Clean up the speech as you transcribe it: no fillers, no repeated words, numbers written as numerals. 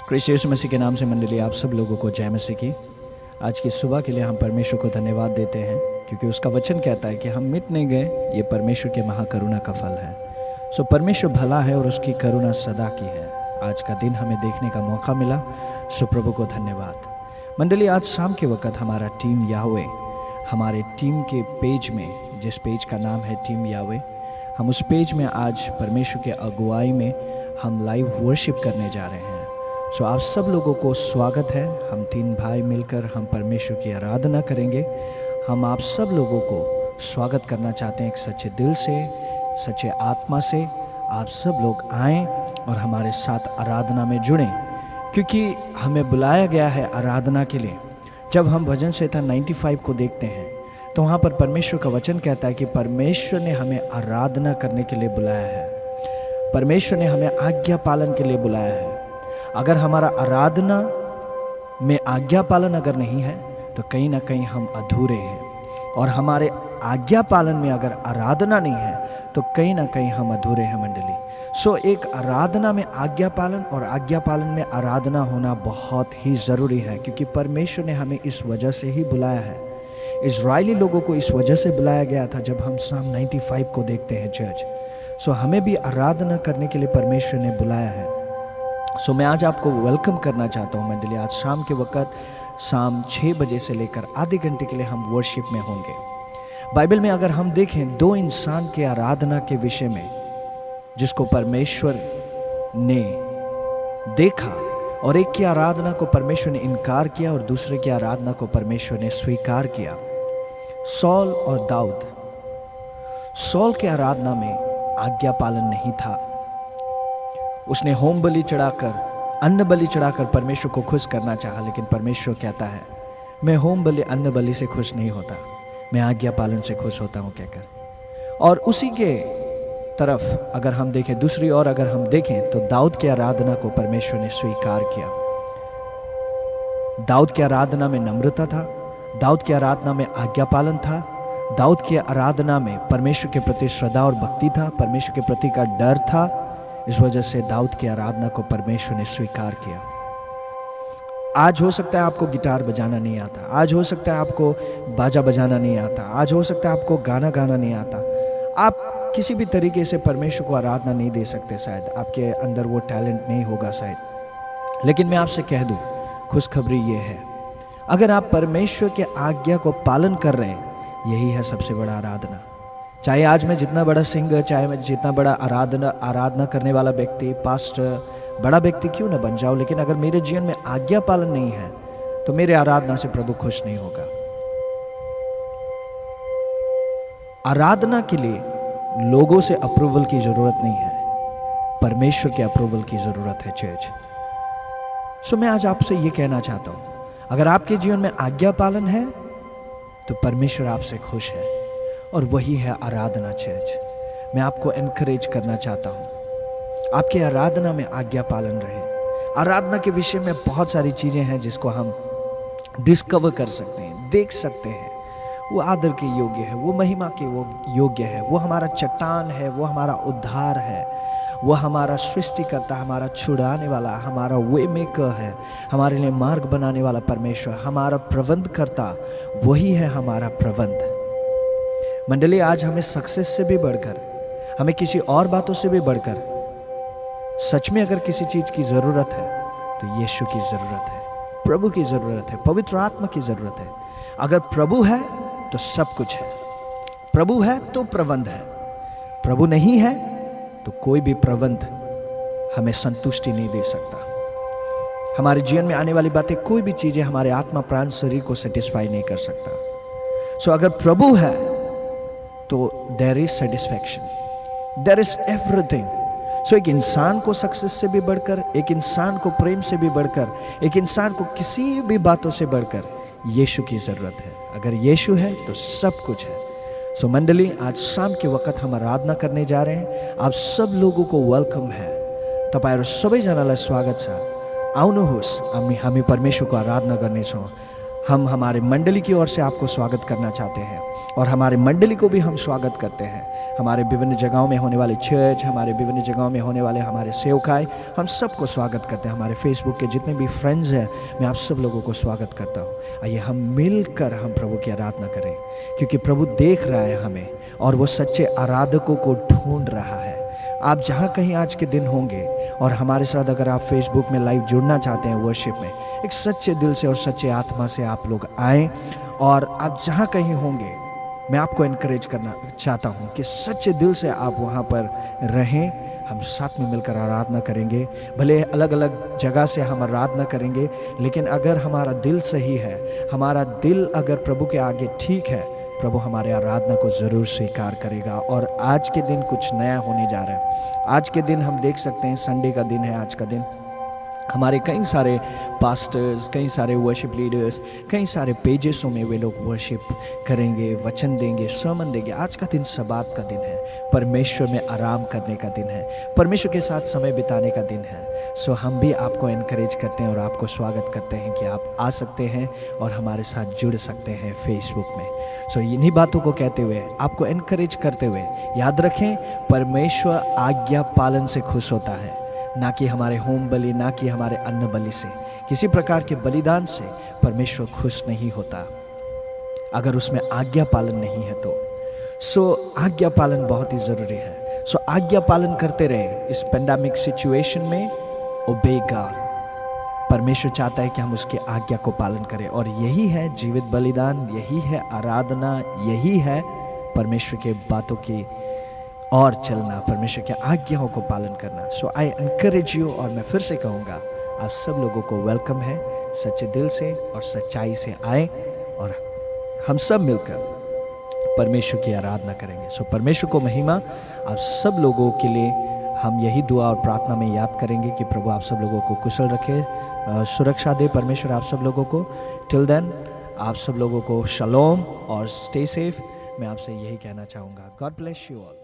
Christ यीशु मसीह के नाम से मंडली आप सब लोगों को जय मसीह की। आज की सुबह के लिए हम परमेश्वर को धन्यवाद देते हैं क्योंकि उसका वचन कहता है कि हम मिट नहीं गए, ये परमेश्वर के महाकरुणा का फल है। सो परमेश्वर भला है और उसकी करुणा सदा की है। आज का दिन हमें देखने का मौका मिला, सो प्रभु को धन्यवाद। मंडली आज शाम के वक्त हमारा टीम यावे, हमारे टीम के पेज में, जिस पेज का नाम है टीम यावे, हम उस पेज में आज परमेश्वर के अगुवाई में हम लाइव वर्शिप करने जा रहे हैं। सो आप सब लोगों को स्वागत है। हम तीन भाई मिलकर हम परमेश्वर की आराधना करेंगे। हम आप सब लोगों को स्वागत करना चाहते हैं एक सच्चे दिल से, सच्चे आत्मा से। आप सब लोग आएं और हमारे साथ आराधना में जुड़ें क्योंकि हमें बुलाया गया है आराधना के लिए। जब हम भजन संहिता 95 को देखते हैं तो वहाँ पर परमेश्वर का वचन कहता है कि परमेश्वर ने हमें आराधना करने के लिए बुलाया है। परमेश्वर ने हमें आज्ञा पालन के लिए बुलाया है। अगर हमारा आराधना में आज्ञा पालन अगर नहीं है तो कहीं ना कहीं हम अधूरे हैं, और हमारे आज्ञा पालन में अगर आराधना नहीं है तो कहीं ना कहीं हम अधूरे हैं मंडली। सो एक आराधना में आज्ञा पालन और आज्ञा पालन में आराधना होना बहुत ही ज़रूरी है क्योंकि परमेश्वर ने हमें इस वजह से ही बुलाया है। इजरायली लोगों को इस वजह से बुलाया गया था। जब हम साम 95 को देखते हैं चर्च, सो हमें भी आराधना करने के लिए परमेश्वर ने बुलाया है। सो मैं आज आपको वेलकम करना चाहता हूँ मंडली। आज शाम के वक्त शाम 6 बजे से लेकर आधे घंटे के लिए हम वर्शिप में होंगे। बाइबल में अगर हम देखें दो इंसान के आराधना के विषय में जिसको परमेश्वर ने देखा, और एक की आराधना को परमेश्वर ने इनकार किया और दूसरे की आराधना को परमेश्वर ने स्वीकार किया, सौल और दाऊद। सौल के आराधना में आज्ञा पालन नहीं था। उसने होम बलि चढ़ाकर, अन्न बलि चढ़ाकर परमेश्वर को खुश करना चाहा, लेकिन परमेश्वर कहता है मैं होम बलि अन्न बलि से खुश नहीं होता, मैं आज्ञा पालन से खुश होता हूँ कहकर। और उसी के तरफ अगर हम देखें, दूसरी ओर अगर हम देखें तो दाऊद की आराधना को परमेश्वर ने स्वीकार किया। दाऊद की आराधना में नम्रता था, दाऊद की आराधना में आज्ञा पालन था, दाऊद की आराधना में परमेश्वर के प्रति श्रद्धा और भक्ति था, परमेश्वर के प्रति का डर था। इस वजह से दाऊद की आराधना को परमेश्वर ने स्वीकार किया। आज हो सकता है आपको गिटार बजाना नहीं आता, आज हो सकता है आपको बाजा बजाना नहीं आता, आज हो सकता है आपको गाना गाना नहीं आता, आप किसी भी तरीके से परमेश्वर को आराधना नहीं दे सकते, शायद आपके अंदर वो टैलेंट नहीं होगा शायद। लेकिन मैं आपसे कह दूं, खुशखबरी ये है, अगर आप परमेश्वर के आज्ञा को पालन कर रहे हैं, यही है सबसे बड़ा आराधना। चाहे आज मैं जितना बड़ा सिंगर, चाहे मैं जितना बड़ा आराधना करने वाला व्यक्ति, पास्टर, बड़ा व्यक्ति क्यों ना बन जाऊं, लेकिन अगर मेरे जीवन में आज्ञा पालन नहीं है तो मेरे आराधना से प्रभु खुश नहीं होगा। आराधना के लिए लोगों से अप्रूवल की जरूरत नहीं है, परमेश्वर के अप्रूवल की जरूरत है चर्च। सो मैं आज आपसे ये कहना चाहता हूं, अगर आपके जीवन में आज्ञा पालन है तो परमेश्वर आपसे खुश है, और वही है आराधना चर्च। मैं आपको एनकरेज करना चाहता हूँ, आपके आराधना में आज्ञा पालन रहे। आराधना के विषय में बहुत सारी चीज़ें हैं जिसको हम डिस्कवर कर सकते हैं, देख सकते हैं। वो आदर के योग्य है, वो महिमा के वो योग्य है, वो हमारा चट्टान है, वो हमारा उद्धार है, वो हमारा सृष्टिकर्ता, हमारा छुड़ाने वाला, हमारा वे मेकर है, हमारे लिए मार्ग बनाने वाला परमेश्वर, हमारा प्रबंध करता, वही है हमारा प्रबंध। मंडली आज हमें सक्सेस से भी बढ़कर, हमें किसी और बातों से भी बढ़कर, सच में अगर किसी चीज की जरूरत है तो यीशु की जरूरत है, प्रभु की जरूरत है, पवित्र आत्मा की जरूरत है। अगर प्रभु है तो सब कुछ है, प्रभु है तो प्रबंध है, प्रभु नहीं है तो कोई भी प्रबंध हमें संतुष्टि नहीं दे सकता। हमारे जीवन में आने वाली बातें, कोई भी चीजें हमारे आत्मा प्राण शरीर को सेटिस्फाई नहीं कर सकता। सो अगर प्रभु है तो there is satisfaction, there is everything. So एक इंसान को सक्सेस से भी बढ़कर, एक इंसान को प्रेम से भी बढ़कर, एक इंसान को किसी भी बातों से बढ़कर यीशु की जरूरत है। अगर यीशु है तो सब कुछ है। सो मंडली आज शाम के वक्त हम आराधना करने जा रहे हैं। आप सब लोगों को वेलकम है। तपाईहरु सबैजनालाई स्वागत छ। आउनुहोस्, हामी परमेश्वरको आराधना गर्नेछौँ। हम हमारे मंडली की ओर से आपको स्वागत करना चाहते हैं और हमारे मंडली को भी हम स्वागत करते हैं। हमारे विभिन्न जगहों में होने वाले चर्च, हमारे विभिन्न जगहों में होने वाले हमारे सेवकाई, हम सबको स्वागत करते हैं। हमारे फेसबुक के जितने भी फ्रेंड्स हैं, मैं आप सब लोगों को स्वागत करता हूँ। आइए हम मिलकर हम प्रभु की आराधना करें, क्योंकि प्रभु देख रहा है हमें और वो सच्चे आराधकों को ढूंढ रहा है। आप जहाँ कहीं आज के दिन होंगे और हमारे साथ अगर आप फेसबुक में लाइव जुड़ना चाहते हैं वर्शिप में, एक सच्चे दिल से और सच्चे आत्मा से आप लोग आएँ। और आप जहाँ कहीं होंगे, मैं आपको इनकरेज करना चाहता हूँ कि सच्चे दिल से आप वहाँ पर रहें। हम साथ में मिलकर आराधना करेंगे। भले अलग अलग जगह से हम आराधना करेंगे, लेकिन अगर हमारा दिल सही है, हमारा दिल अगर प्रभु के आगे ठीक है, प्रभु हमारे आराधना को ज़रूर स्वीकार करेगा। और आज के दिन कुछ नया होने जा रहा है। आज के दिन हम देख सकते हैं, संडे का दिन है आज का दिन। हमारे कई सारे पास्टर्स, कई सारे वर्शिप लीडर्स, कई सारे पेजेसों में वे लोग वर्शिप करेंगे, वचन देंगे, सर्मन देंगे। आज का दिन सबात का दिन है, परमेश्वर में आराम करने का दिन है, परमेश्वर के साथ समय बिताने का दिन है। सो हम भी आपको एनकरेज करते हैं और आपको स्वागत करते हैं कि आप आ सकते हैं और हमारे साथ जुड़ सकते हैं फेसबुक में। सो इन्हीं बातों को कहते हुए, आपको एनकरेज करते हुए, याद रखें, परमेश्वर आज्ञा पालन से खुश होता है, ना कि हमारे होम बलि, ना कि हमारे अन्न बलि से। किसी प्रकार के बलिदान से परमेश्वर खुश नहीं होता अगर उसमें आज्ञा पालन नहीं है तो। सो आज्ञा पालन बहुत ही ज़रूरी है। सो आज्ञा पालन करते रहे इस पेंडेमिक सिचुएशन में। ओबे गॉड, परमेश्वर चाहता है कि हम उसके आज्ञा को पालन करें, और यही है जीवित बलिदान, यही है आराधना, यही है परमेश्वर के बातों की और चलना, परमेश्वर के आज्ञाओं को पालन करना। सो आई एनकरेज यू, और मैं फिर से कहूँगा, आप सब लोगों को वेलकम है। सच्चे दिल से और सच्चाई से आए और हम सब मिलकर परमेश्वर की आराधना करेंगे। सो परमेश्वर को महिमा। आप सब लोगों के लिए हम यही दुआ और प्रार्थना में याद करेंगे कि प्रभु आप सब लोगों को कुशल रखे, सुरक्षा दे परमेश्वर आप सब लोगों को। टिल देन, आप सब लोगों को शलोम और स्टे सेफ। मैं आपसे यही कहना चाहूँगा। God bless you all.